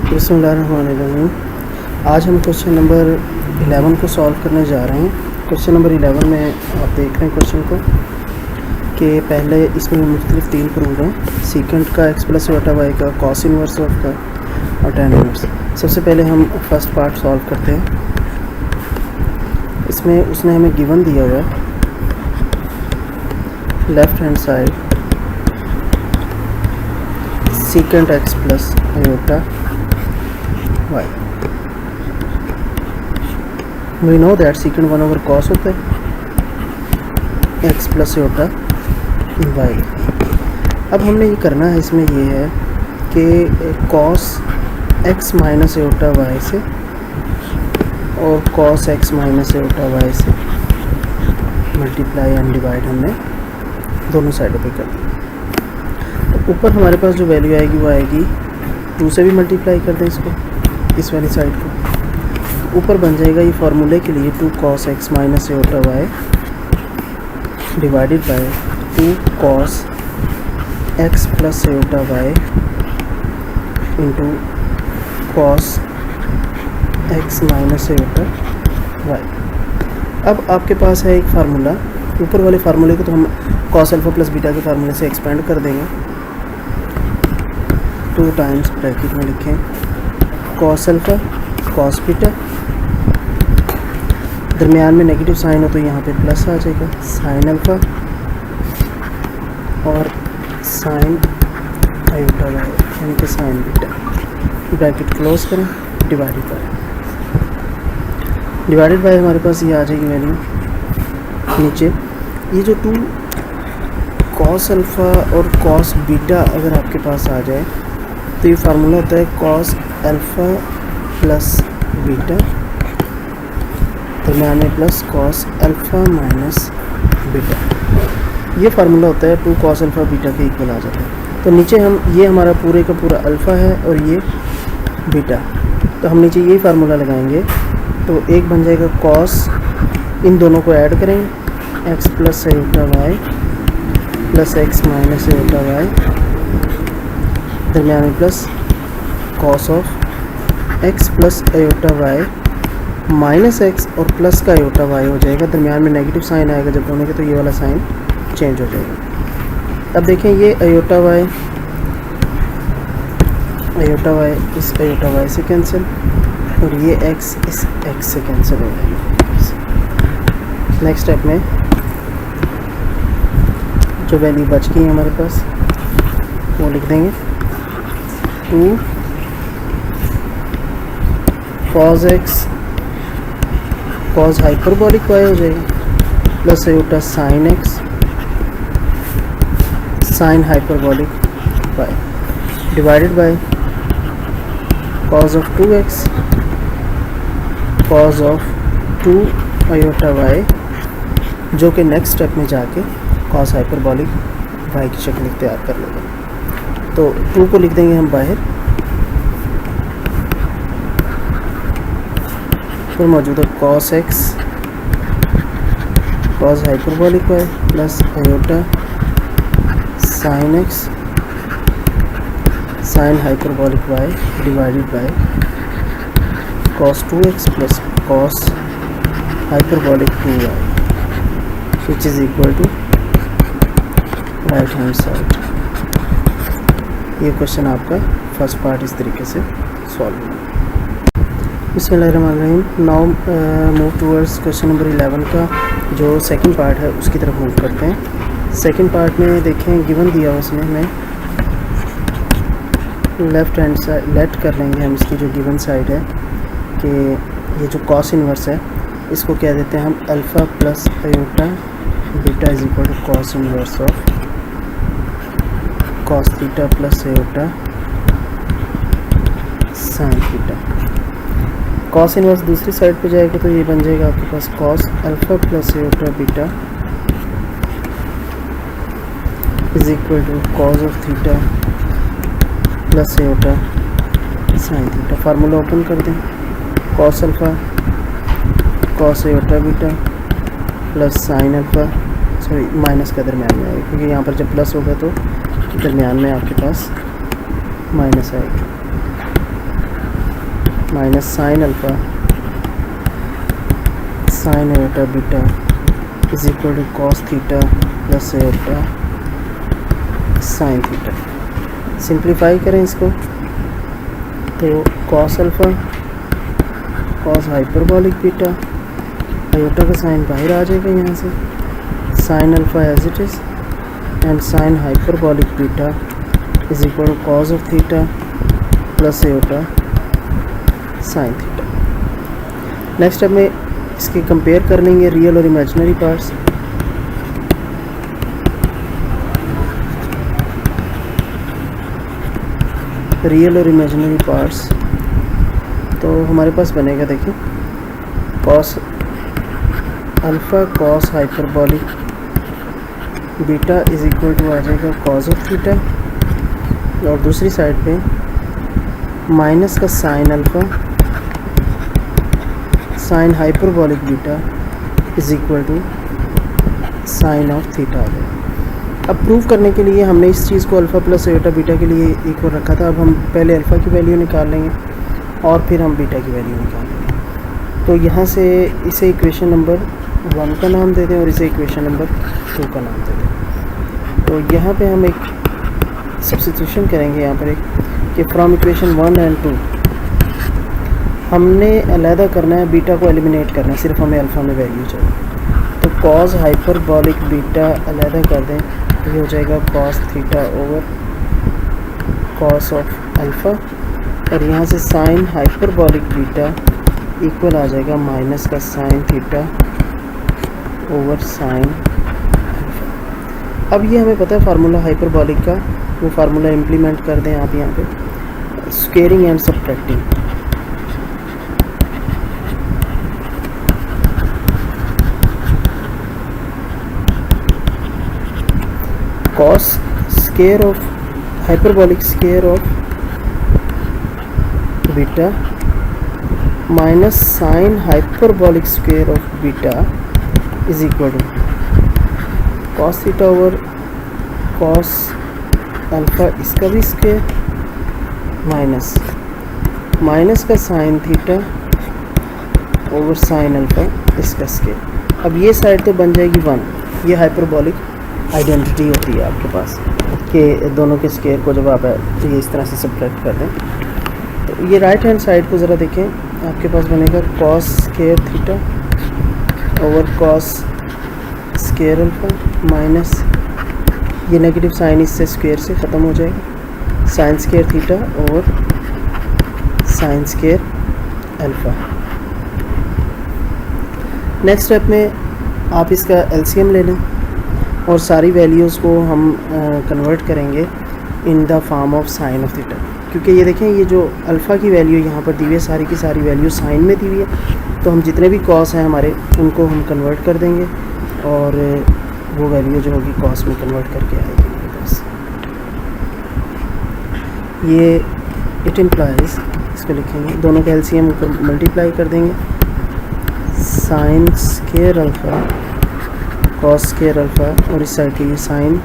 बिस्मिल्लाहिर्रहमानिर्रहीम। आज हम क्वेश्चन नंबर 11 को सॉल्व करने जा रहे हैं। क्वेश्चन नंबर 11 में आप देख रहे हैं क्वेश्चन को कि पहले इसमें मुख्तलिफ 3 प्रूफ हैं, सीकेंट का, एक्स प्लस बटा वाई का, कॉस इनवर्स ऑफ का और tan इनवर्स। सबसे पहले हम फर्स्ट पार्ट सॉल्व करते हैं। इसमें उसने हमें गिवन दिया हुआ है left hand side secant x plus iota y. We know that secant 1 over cos होता है x प्लस आयोटा y। अब हमने ये करना है, इसमें ये है कि cos x minus iota y से और cos x minus iota y से मल्टीप्लाई एंड डिवाइड हमने दोनों साइडों पे कर दिया। तो ऊपर हमारे पास जो वैल्यू आएगी वो आएगी 2 से भी मल्टीप्लाई कर दें इसको, इस वाली साइड को। ऊपर बन जाएगा ये फार्मूले के लिए 2 cos x minus iota y divided bye 2 cos x plus iota y into cos x minus iota y। अब आपके पास है एक फार्मूला, ऊपर वाले फार्मूले को तो हम cos अल्फ़ा प्लस बीटा के फार्मूले से एक्सपेंड कर देंगे। 2 टाइम्स ब्रैकेट में लिखें cos अल्फ़ा cos बीटा, दरमियान में नेगेटिव साइन हो तो यहाँ पे प्लस आ जाएगा, sin अल्फ़ा और sin आयोटा y यानी कि sin बीटा। ब्रैकेट क्लोज करें, डिवाइडेड बाय हमारे पास ये आ जाएगी वैल्यू नीचे। ये जो 2 cos अल्फ़ा और cos बीटा अगर आपके पास आ जाए तो ये फार्मूला होता है cos अल्फ़ा प्लस बीटा दरमियान में plus cos alpha minus beta. ये फार्मूला होता है 2 cos अल्फ़ा बीटा के इक्वल आ जाता है। तो नीचे हम ये हमारा पूरे का पूरा अल्फ़ा है और ये बीटा, तो हम नीचे यही फार्मूला लगाएंगे तो एक बन जाएगा cos, इन दोनों को ऐड करेंगे x plus iota y plus x minus iota y दरमियान में plus cos of x plus iota y minus x और प्लस का आयोटा y हो जाएगा। दरमियान में नेगेटिव साइन आएगा जब दोनों के, तो ये वाला साइन चेंज हो जाएगा। अब देखें ये आयोटा y इस आयोटा y से कैंसिल और ये x इस x से कैंसिल हो जाएगा। नेक्स्ट स्टेप में जो वैल्यू बच गई है हमारे पास वो लिख देंगे 2 cos x cos hyperbolic y हो जाएगा plus iota sin x sin hyperbolic y divided by cos of 2x cos of 2 iota y जो कि नेक्स्ट स्टेप में जाके cos हाइपरबोलिक y की शक्ल इख्तियार कर लेगा। तो 2 को लिख देंगे हम बाहर, फिर मौजूद है cos x cos hyperbolic y plus iota sin x sin hyperbolic y divided by cos 2x plus cos hyperbolic 2y which is equal to right hand side. ये क्वेश्चन आपका फर्स्ट पार्ट इस तरीके से सॉल्व हुआ। बिस्मिल्लाहिर्रहमानिर्रहीम। Now move towards question number 11 का जो second part है उसकी तरफ मूव करते हैं। सेकंड पार्ट में देखें गिवन दिया उसमें हमें लेफ़्ट हैंड साइड लेट कर लेंगे हम इसकी जो गिवन साइड है कि ये जो cos इनवर्स है इसको क्या देते हैं हम alpha plus iota beta is equal to cos inverse of cos theta plus iota sin theta. cos inverse दूसरी साइड पे जाएगा तो ये बन जाएगा आपके पास cos alpha plus iota beta is equal to cos of theta plus iota sin theta. Formula open कर दें, cos alpha cos iota beta plus sin alpha, sorry minus का दरमियान में आएगा क्योंकि यहाँ पर जब प्लस होगा तो दरमियान में आपके पास माइनस आएगा। Minus sine alpha sine eta beta is equal to cos theta plus eta sine theta. Simplify करें इसको तो cos alpha cos hyperbolic beta, iota का साइन बाहर आ जाएगा यहाँ से, sine alpha as it is and sine hyperbolic beta is equal to cos of theta plus eta sine theta. Next अब में इसके कंपेयर कर लेंगे रियल और इमेजिनरी पार्ट्स। रियल और इमेजिनरी पार्ट्स तो हमारे पास बनेगा, देखिए cos alpha cos hyperbolic beta is equal to आ जाएगा कॉस ऑफ थीटा, और दूसरी साइड पे माइनस का sine alpha sine hyperbolic beta is equal to sine of theta आ गया। अब प्रूव करने के लिए हमने इस चीज़ को अल्फ़ा प्लस एटा बीटा के लिए इक्वल रखा था। अब हम पहले अल्फ़ा की वैल्यू निकाल लेंगे और फिर हम बीटा की वैल्यू निकालेंगे। तो यहाँ से इसे इक्वेशन नंबर 1 का नाम दे दें और इसे इक्वेशन नंबर 2 का नाम दे दें। तो यहाँ पे हम एक सब्स्टिट्यूशन करेंगे यहाँ पर एक कि फ्रॉम इक्वेशन 1 एंड 2 हमने अलहदा करना है, बीटा को एलिमिनेट करना है, सिर्फ हमें अल्फ़ा में वैल्यू चाहिए। तो कॉस हाइपरबॉलिक बीटा अलहदा कर दें, ये हो जाएगा cos theta over cos of alpha, और यहाँ से साइन हाइपरबॉलिक बीटा इक्वल आ जाएगा माइनस का sine theta over sine alpha. अब ये हमें पता है फार्मूला हाइपरबॉलिक का, वो फार्मूला इम्प्लीमेंट कर दें आप यहाँ पे, squaring and subtracting. Cos square of hyperbolic square of beta minus sine hyperbolic square of beta is equal to cos theta over cos alpha, इसका भी स्क्वायर माइनस का sine theta over sine alpha, इसका square. अब ये side तो बन जाएगी 1। ये हाइपरबॉलिक आइडेंटिटी होती है आपके पास कि दोनों के स्क्वायर को जब आप ये इस तरह से सब्ट्रैक्ट कर दें। तो ये राइट हैंड साइड को ज़रा देखें, आपके पास बनेगा cos square theta over cos square alpha minus ये नेगेटिव साइन इससे स्क्वायर से ख़त्म हो जाएगा, sign square theta over sign square alpha. Next step में आप इसका एलसीएम ले लें और सारी वैल्यूज़ को हम कन्वर्ट करेंगे in the form of sine of theta, क्योंकि ये देखें ये जो अल्फ़ा की वैल्यू यहाँ पर दी हुई है, सारी की सारी वैल्यू साइन में दी हुई है। तो हम जितने भी कॉस हैं हमारे उनको हम कन्वर्ट कर देंगे और वो वैल्यू जो होगी कॉस में कन्वर्ट करके आएगी मेरे पास। ये इट इम्प्लाइज, इसको लिखेंगे, दोनों का एलसीएम ऊपर मल्टीप्लाई कर देंगे, sine square alpha cos square alpha, और इस साइड के लिए sign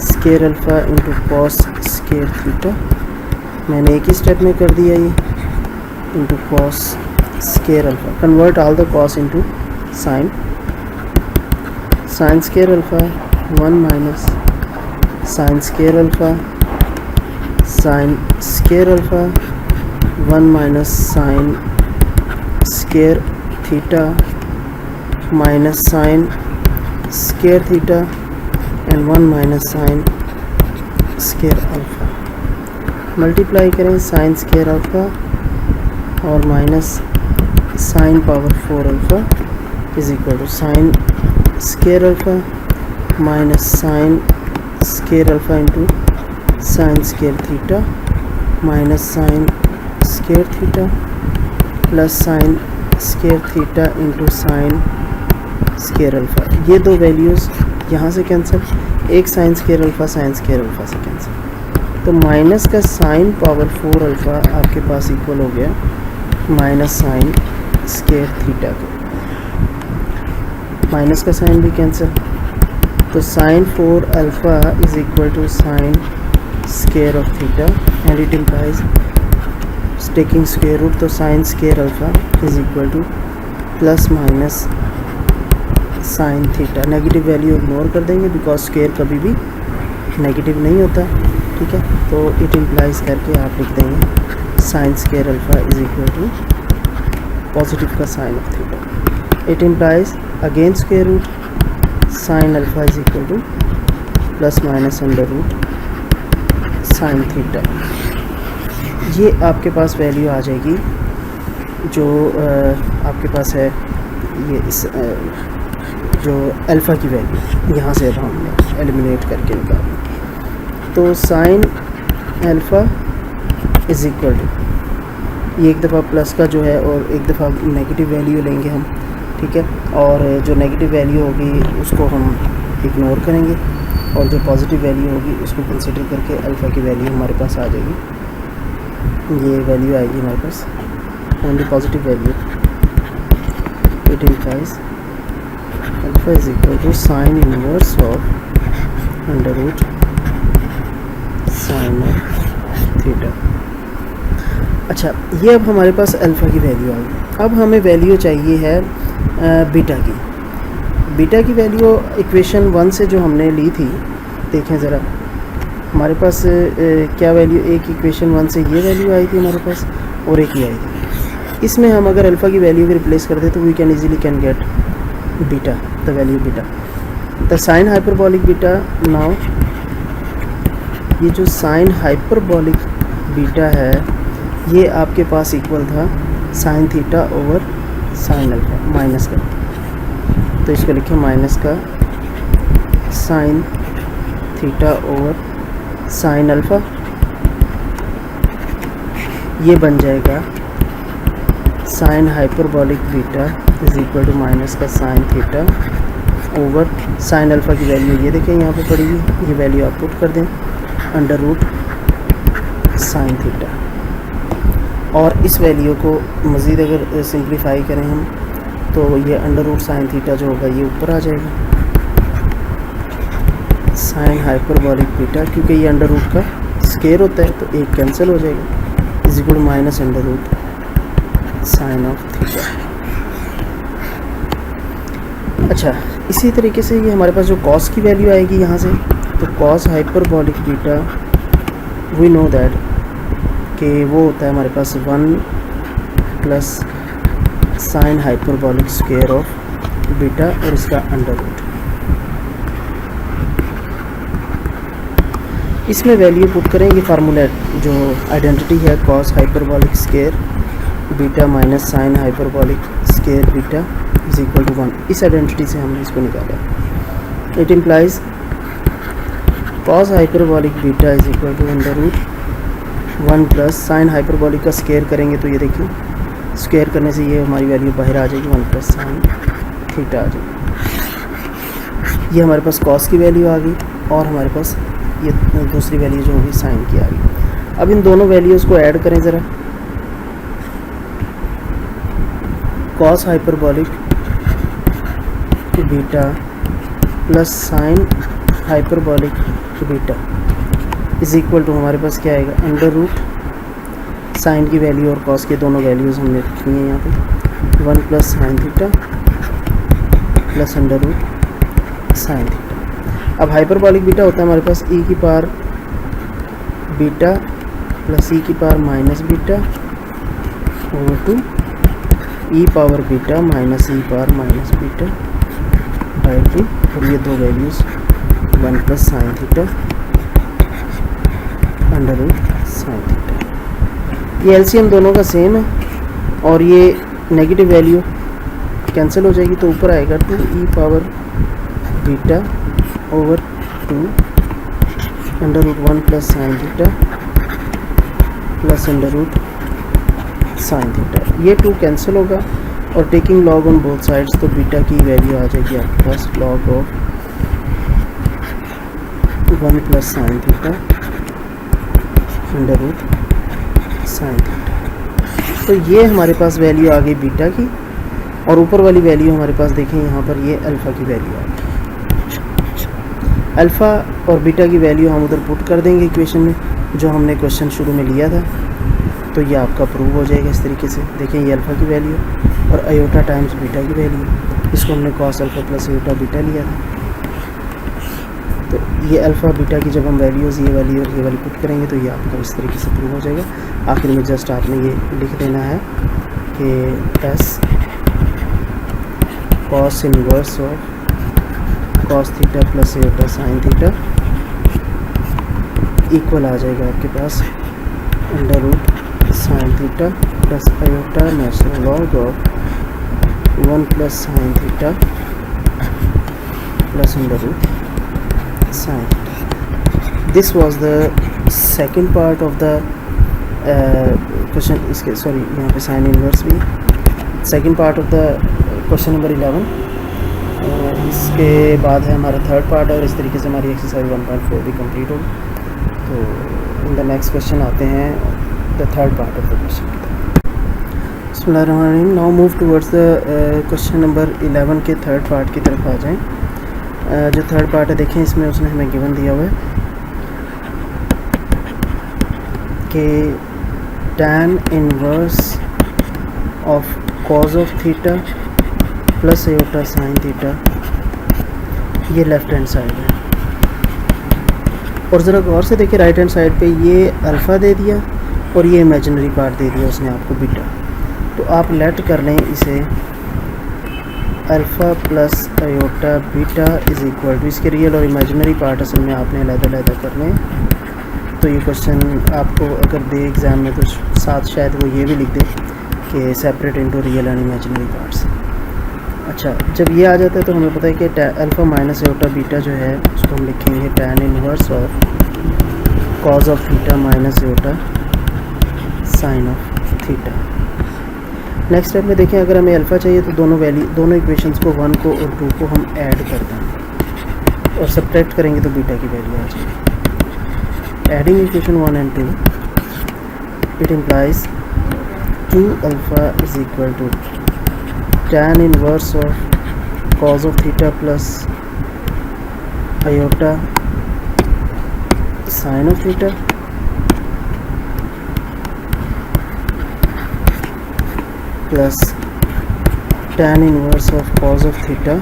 square alpha into cos square theta. मैंने एक ही स्टेप में कर दिया ये, into cos square alpha, convert all the cos into sine, sign square alpha 1 minus sine square alpha sine square alpha 1 minus sine square theta minus sine square theta and 1 minus sine square alpha. Multiply करें sign square alpha और minus sine power 4 alpha is equal to sine square alpha minus sine square alpha into sine square theta minus sine square theta plus sine square theta into sine square alpha. ये दो values यहाँ से cancel, एक sine square alpha sine square alpha से cancel, तो minus का sine power 4 alpha आपके पास इक्वल हो गया माइनस साइन स्क्वायर थीटा का, माइनस का साइन भी कैंसिल, तो sine 4 alpha is equal to sine square of theta and it implies taking square root, तो sine square alpha is equal to plus minus sine theta. Negative value ignore कर देंगे because square कभी भी negative नहीं होता, ठीक है। तो इट इम्प्लाइज करके आप लिख देंगे sine square alpha is equal to positive का sine of theta. It implies again square root sine alpha is equal to plus minus under root sine theta. ये आपके पास वैल्यू आ जाएगी जो आपके पास है, ये इस जो अल्फ़ा की वैल्यू यहाँ से अब हमने एलिमिनेट करके निकाली। तो sine alpha is equal to, ये एक दफ़ा प्लस का जो है और एक दफ़ा नेगेटिव वैल्यू लेंगे हम, ठीक है। और जो नेगेटिव वैल्यू होगी उसको हम इग्नोर करेंगे और जो पॉजिटिव वैल्यू होगी उसको कंसिडर करके अल्फ़ा की वैल्यू हमारे पास आ जाएगी। ये वैल्यू आएगी हमारे पास only positive value. It implies alpha is equal to sine inverse of under root sine of theta. अच्छा, ये अब हमारे पास अल्फ़ा की वैल्यू आ गई। अब हमें वैल्यू चाहिए है बीटा की। बीटा की वैल्यू इक्वेशन 1 से जो हमने ली थी, देखें ज़रा हमारे पास क्या वैल्यू, एक इक्वेशन 1 से ये वैल्यू आई थी हमारे पास और एक ही आई थी। इसमें हम अगर अल्फ़ा की वैल्यू को रिप्लेस कर दें तो we can easily can get beta, the value beta, the sine hyperbolic beta. Now ये जो साइन हाइपरबॉलिक बीटा है ये आपके पास इक्वल था sine theta over sine alpha minus का, तो इसको लिखें माइनस का sine theta over sine alpha. ये बन जाएगा sine hyperbolic beta is equal to minus का sine theta over sine alpha की वैल्यू ये देखें यहाँ पे पड़ी हुई, ये वैल्यू आप पुट कर दें अंडर रूट साइन थीटा। और इस वैल्यू को मज़ीद अगर सिंप्लीफाई करें हम तो ये अंडर रूट साइन थीटा जो होगा ये ऊपर आ जाएगा साइन हाइपरबॉलिक बीटा, क्योंकि ये अंडर रूट का स्क्वायर होता है तो एक कैंसिल हो जाएगा is equal minus under root sine of theta. अच्छा, इसी तरीके से ये हमारे पास जो कॉस की वैल्यू आएगी यहाँ से, तो cos hyperbolic beta we know that कि वो होता है हमारे पास 1 plus sine hyperbolic square of beta और इसका अंडर रूट। इसमें वैल्यू पुट करेंगे, फार्मूला जो आइडेंटिटी है cos hyperbolic square beta minus sine hyperbolic square beta is equal to 1। इस आइडेंटिटी से हमने इसको निकाला। It implies cos hyperbolic beta is equal to under root 1 plus sine hyperbolic का स्क्वायर करेंगे तो ये देखिए स्क्वायर करने से ये हमारी वैल्यू बाहर आ जाएगी 1 प्लस साइन थीटा आ जाएगी। ये हमारे पास कॉस की वैल्यू आ गई और हमारे पास ये दूसरी वैल्यू जो होगी साइन की आ गई। अब इन दोनों वैल्यूज़ को ऐड करें ज़रा। Cos hyperbolic beta plus sine hyperbolic beta is equal to हमारे पास क्या आएगा अंडर रूट साइन की वैल्यू और कॉस के दोनों वैल्यूज़ हमने रखी हैं यहाँ पे 1 plus sine theta plus under root sine theta. अब हाइपरबॉलिक बीटा होता है हमारे पास ई की पावर बीटा प्लस ई की power minus beta over two e power beta minus e power minus beta by 2 और ये दो values 1 plus sine theta under root sine theta. ये एलसीएम दोनों का सेम है और ये नेगेटिव वैल्यू कैंसिल हो जाएगी तो ऊपर आएगा 2 e power beta over 2 under root 1 plus sine theta plus under root sine theta. ये 2 कैंसिल होगा और taking log on both sides तो बीटा की वैल्यू आ जाएगी आपके पास log of 1 plus sine theta under root sine theta. तो ये हमारे पास वैल्यू आ गई बीटा की और ऊपर वाली वैल्यू हमारे पास देखें यहाँ पर ये अल्फ़ा की वैल्यू आ गई। अल्फ़ा और बीटा की वैल्यू हम उधर पुट कर देंगे इक्वेशन में जो हमने क्वेश्चन शुरू में लिया था। तो ये आपका प्रूव हो जाएगा इस तरीके से। देखिए ये अल्फ़ा की वैल्यू और अयोटा टाइम्स बीटा की वैल्यू, इसको हमने cos alpha plus iota beta लिया था। तो ये अल्फ़ा बीटा की जब हम वैल्यूज़ ये वाली और ये वाली पुट करेंगे तो ये आपका इस तरीके से प्रूव हो जाएगा। आखिर में जस्ट आपने ये लिख देना है कि एस cos inverse of cos theta plus iota sine theta equal आ जाएगा आपके पास under root sine theta plus iota natural log of 1 plus sine theta plus under root sine theta. This was the second part of the question. इसके sorry यहाँ पे sine inverse भी second part of the question number 11। इसके बाद है हमारा third part और इस तरीके से हमारी एक्सरसाइज 1.4 भी कंप्लीट होगी। तो इन द नेक्स्ट क्वेश्चन आते हैं the third part of the question की तरफ। बिस्मिल्लाहिर्रहमानिर्रहीम। Now move towards the question number 11 के थर्ड पार्ट की तरफ आ जाएं। जो थर्ड पार्ट है देखें, इसमें उसने हमें गिवन दिया हुआ है कि tan inverse of cos of theta plus iota sine theta, ये लेफ़्ट हैंड साइड है। और ज़रा गौर से देखिए राइट हैंड साइड पे ये अल्फ़ा दे दिया और ये इमेजिनरी पार्ट दे दिया उसने आपको बीटा। तो आप लेट कर लें इसे alpha plus iota beta is equal to, इसके रियल और इमेजिनरी पार्ट असल में आपने अलग-अलग करने हैं। तो ये क्वेश्चन आपको अगर दे एग्ज़ाम में तो साथ शायद वो ये भी लिख दे कि separate into real and imaginary parts. अच्छा, जब ये आ जाता है तो हमें पता है कि अल्फ़ा माइनस अयोटा बीटा जो है उसको हम लिखेंगे tan inverse of cos of theta minus iota sine of theta. Next step में देखें, अगर हमें अल्फ़ा चाहिए तो दोनों इक्वेशंस को 1 को और 2 को हम ऐड कर देंगे और सब्ट्रैक्ट करेंगे तो बीटा की वैल्यू आ जाएगी। Adding equation 1 and 2 it implies 2 alpha is equal to tan inverse of cos of theta plus iota sine of theta plus tan inverse of cos of theta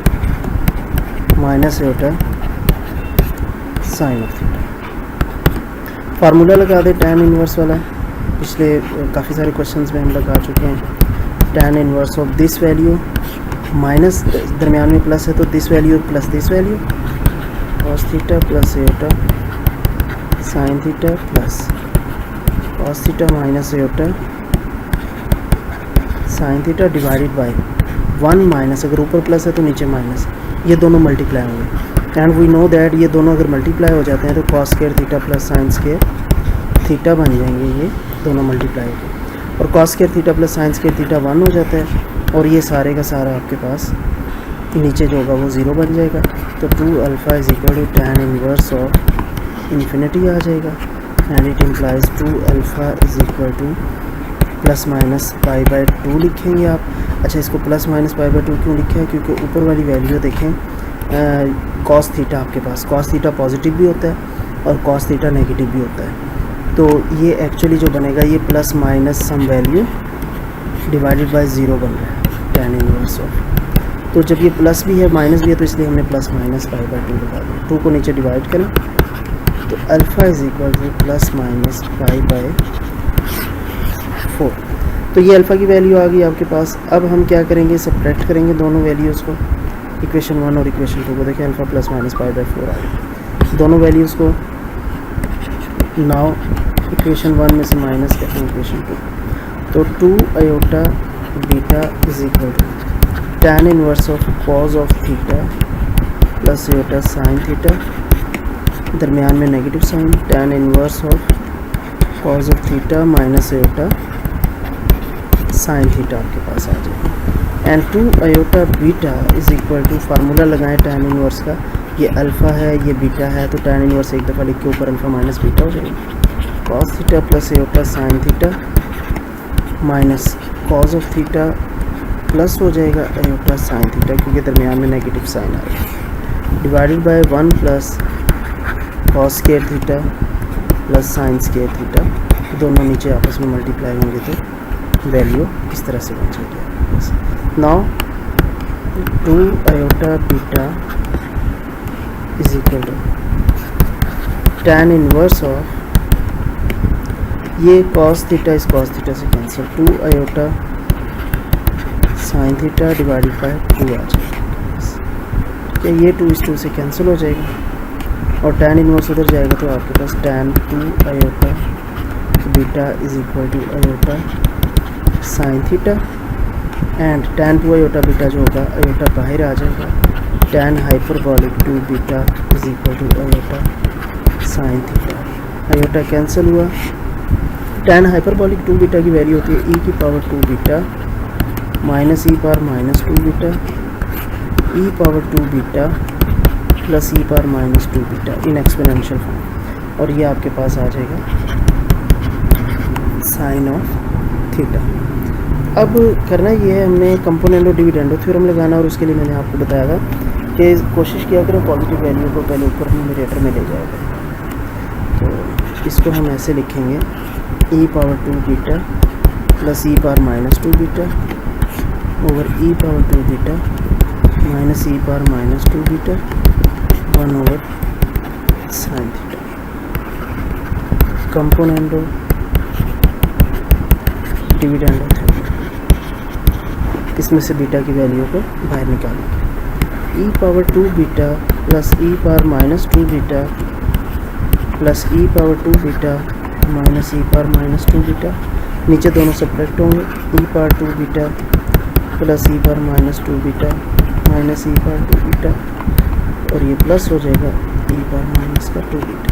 minus iota sine of theta. Formula लगा दे tan inverse वाला, पिछले काफ़ी सारे questions में हम लगा चुके हैं। tan inverse of this value minus दरमियान में प्लस है तो this value plus this value cos theta plus iota sine theta plus cos theta minus iota sine theta divided by 1 minus, अगर ऊपर प्लस है तो नीचे माइनस, ये दोनों मल्टीप्लाई होंगे। एंड वी नो दैट ये दोनों अगर मल्टीप्लाई हो जाते हैं तो cos square theta plus sine square theta बन जाएंगे, ये दोनों मल्टीप्लाई होंगे। और cos square theta plus sine square theta 1 हो जाता है और ये सारे का सारा आपके पास नीचे जो होगा वो 0 बन जाएगा। तो 2 alpha is equal to tan inverse of infinity आ जाएगा and it implies 2 alpha is equal to plus minus pi by 2 लिखेंगे आप। अच्छा, इसको प्लस माइनस पाई बाय 2 क्यों लिखा है? क्योंकि ऊपर वाली वैल्यू देखें कॉस थीटा, आपके पास कॉस थीटा पॉजिटिव भी होता है और कॉस थीटा नेगेटिव भी होता है। तो ये एक्चुअली जो बनेगा ये plus minus some value divided by 0 बन रहा है tan इनवर्स ऑफ। तो जब ये प्लस भी है माइनस भी है तो इसलिए हमने प्लस माइनस पाई बाय 2 लगा दिया। 2 को नीचे डिवाइड करें तो alpha is equal to plus minus pi bye 4। तो ये अल्फ़ा की वैल्यू आ गई आपके पास। अब हम क्या करेंगे, सब्ट्रैक्ट करेंगे दोनों वैल्यूज़ को, इक्वेशन 1 और इक्वेशन 2 को। देखिए alpha plus minus pi bye 4 आ गई दोनों वैल्यूज़ को। नाउ इक्वेशन 1 में से माइनस करते हैं इक्वेशन 2, तो 2 iota beta is equal to tan inverse of cos of theta plus iota sine theta, दरमियान में negative sign, tan inverse of cos of theta minus iota sine theta आपके पास आ जाएगा। And 2 iota beta is equal to, formula लगाएं tan inverse का, ये alpha है ये बीटा है तो tan इनवर्स एक दफ़ा लिख के ऊपर अल्फ़ा माइनस बीटा हो जाएगा। Cos theta plus iota sine theta minus cos of theta plus हो जाएगा अयोटा साइन थीटा क्योंकि दरमियान में नेगेटिव साइन आएगा, divided by 1 plus cos square theta plus sine square theta दोनों नीचे आपस में मल्टीप्लाई होंगे तो वैल्यू इस तरह से बन जाएगी। Now 2 iota beta is equal to tan inverse of, ये cos थीटा इस cos थीटा से cancel, 2 iota sin theta divided by 2 आ जाएगा। ठीक है, ये 2:2 से कैंसिल हो जाएगा और tan इनवर्स उधर जाएगा तो आपके पास tan 2 iota beta is equal to iota sin theta and tan 2 iota beta जो होगा आयोटा बाहर आ जाएगा, tan hyperbolic 2 beta is equal to iota sin theta. Iota cancel हुआ, tan हाइपरबॉलिक 2 बीटा की वैल्यू होती है e की power 2 beta minus e power minus 2 beta, e power 2 beta plus e power minus 2 beta इन exponential form, और ये आपके पास आ जाएगा साइन ऑफ थीटा। अब करना ये है, हमने कंपोनेंट और डिविडेंडो थ्योरम लगाना, और उसके लिए मैंने आपको बताया था कि कोशिश किया करें पॉजिटिव वैल्यू को पहले ऊपर न्यूमरेटर में ले जाया करें। तो इसको हम ऐसे लिखेंगे e power 2 beta plus e power minus 2 beta over e power 2 beta minus e power minus 2 beta 1 over sine theta. Componendo dividendo theorem, इसमें से बीटा की वैल्यू को बाहर निकालेंगे। E power 2 beta plus e power minus 2 beta plus e power 2 beta minus e power minus 2 beta, नीचे दोनों subtract होंगे, e power 2 beta plus e power minus 2 beta minus e power 2 beta, और ये plus हो जाएगा ई power minus का 2 beta,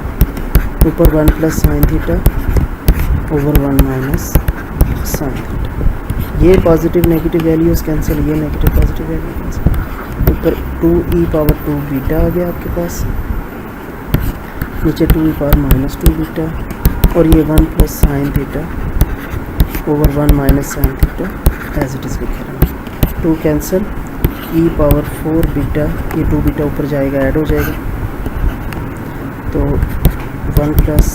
ऊपर 1 plus sine theta over 1 minus sine theta. ये पॉजिटिव नेगेटिव वैल्यूज़ कैंसिल, ये नेगेटिव पॉजिटिव वैल्यू कैंसिल, ऊपर 2 e power 2 beta आ गया आपके पास, नीचे 2 ई पावर माइनस 2 बीटा, और ये 1 plus sine theta over 1 minus sine theta as it is लिखे रहेंगे। 2 कैंसिल, ई पावर 4 बीटा, ये 2 बीटा ऊपर जाएगा ऐड हो जाएगा, तो 1 plus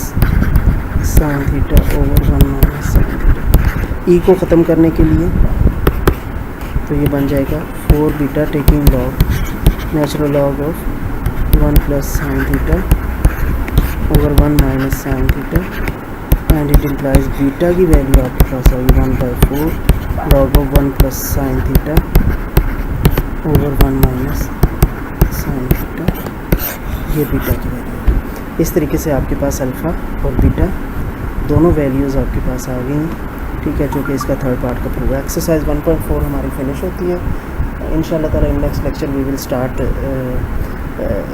sine theta over 1 minus sine theta. E को ख़त्म करने के लिए तो ये बन जाएगा 4 beta taking log natural log of 1 plus sine theta over 1 minus sine theta, and it implies beta की वैल्यू आपके पास आएगी 1/4 log of 1 plus sine theta over 1 minus sine theta, ये बीटा की वैल्यू। इस तरीके से आपके पास अल्फ़ा और बीटा दोनों वैल्यूज़ आपके पास आ गई हैं। ठीक है, जो कि इसका थर्ड पार्ट का प्रूव है। एक्सरसाइज 1.4 हमारी फिनिश होती है इंशाल्लाह ताला। In next lecture we will start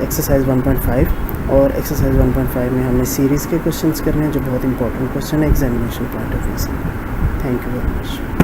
exercise 1.5, और एक्सरसाइज 1.5 में हमने सीरीज़ के क्वेश्चंस करने हैं जो बहुत इंपॉर्टेंट क्वेश्चन है एग्जामिनेशन पॉइंट ऑफ व्यू से। Thank you very much.